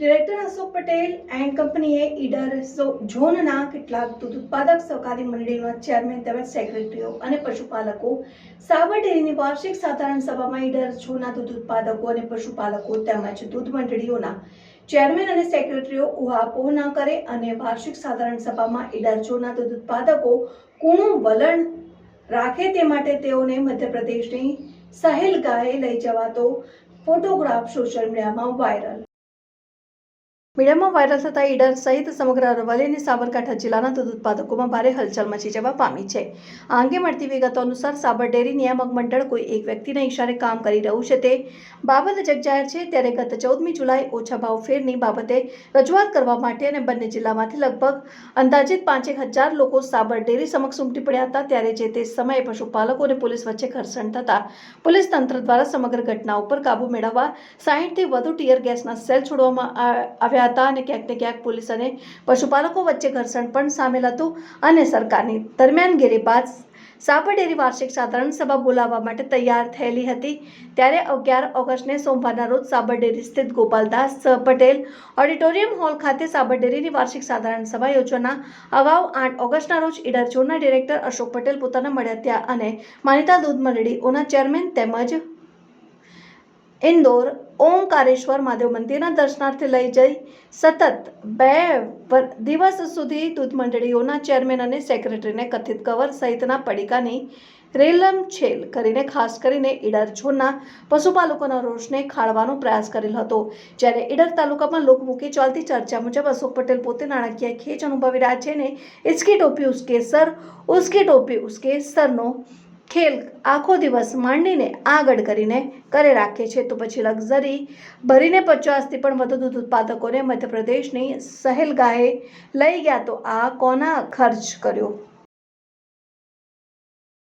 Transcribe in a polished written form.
Director Ashok Patel and કંપનીએ ઈડર ઝોનના કેટલાક દૂધ ઉત્પાદક સહકારી મંડળીના ચેરમેન તેમજ સેક્રેટરીઓ અને પશુપાલકો સાબર ડેરીની વાર્ષિક સાધારણ સભામાં ઈડર ઝોનના દૂધ ઉત્પાદકો અને પશુપાલકો તેમજ દૂધ મંડળીઓના ચેરમેન અને સેક્રેટરીઓ ઉહાપોહ ન કરે અને વાર્ષિક સાધારણ સભામાં ઈડર ઝોનના દૂધ ઉત્પાદકો કૂણું વલણ રાખે તે માટે તેઓને મધ્યપ્રદેશની સહેલ ગાયે લઈ જવાતો ફોટોગ્રાફ સોશિયલ મીડિયામાં વાયરલ થતા ઈડર સહિત સમગ્ર અરવલ્લી અને સાબરકાંઠા જિલ્લાના દૂધ ઉત્પાદકોમાં ભારે હલચલ મચી જવા પામી છે. આ અંગે મળતી વિગતો અનુસાર સાબર ડેરી નિયામક મંડળ કોઈ એક વ્યક્તિના ઇશારે કામ કરી રહ્યું છે તે બાબત જગજાહેર છે. ત્યારે ગત 14મી જુલાઈ ઓછા ભાવ ફેરની બાબતે રજૂઆત કરવા માટે અને બંને જિલ્લામાંથી લગભગ અંદાજિત 5,000 લોકો સાબર ડેરી સમક્ષ ઉમટી પડ્યા હતા. ત્યારે જે તે સમયે પશુપાલકો અને પોલીસ વચ્ચે ઘર્ષણ થતા પોલીસ તંત્ર દ્વારા સમગ્ર ઘટના ઉપર કાબુ મેળવવા 60થી વધુ ટીયર ગેસના સેલ છોડવામાં આવ્યા હતા અને ક્યાંક ને ક્યાંક પોલીસ અને પશુપાલકો વચ્ચે ઘર્ષણ પણ સામેલ હતું. અને સરકારની દરમિયાનગીરી બાદ સાબર ડેરી વાર્ષિક સાધારણ સભા બોલાવવા માટે તૈયાર થયેલી હતી. ત્યારે 11 ઓગસ્ટને સોમવારના રોજ સાબર ડેરી સ્થિત ગોપાલદાસ પટેલ ઓડિટોરિયમ હોલ ખાતે સાબર ડેરીની વાર્ષિક સાધારણ સભા યોજવાના અગાઉ 8 ઓગસ્ટના રોજ ઈડર ઝોનના ડિરેક્ટર અશોક પટેલ પોતાના મળ્યા ત્યાં અને માનીતા દૂધ મંડળીઓના ચેરમેન તેમજ ઇન્દોર ઓમકારેશ્વર મહાદેવ મંદિરના દર્શનાર્થે લઈ જઈ સતત 2 દિવસ સુધી દૂધ મંડળીઓના ચેરમેન અને સેક્રેટરીને કથિત કવર સહિતના પડીકાની રેલમછેલ કરીને ખાસ કરીને ઈડર ઝોનના પશુપાલકોના રોષને ખાળવાનો પ્રયાસ કરેલો હતો. જ્યારે ઈડર તાલુકામાં લોકમુખી ચાલતી ચર્ચા મુજબ અશોક પટેલ પોતે નાણાકીય ખેંચ અનુભવી રહ્યા છે ને ઇસકી ટોપી ઉસકે સર ઉસકી ટોપી ઉસકે સરનો ખેલ આખો દિવસ માંડીને આગળ કરીને કરે રાખે છે તો પછી લક્ઝરી ભરીને 50થી પણ વધુ દૂધ ઉત્પાદકોને મધ્યપ્રદેશની સહેલ ગાયે લઈ ગયા તો આ કોના ખર્ચ કર્યો.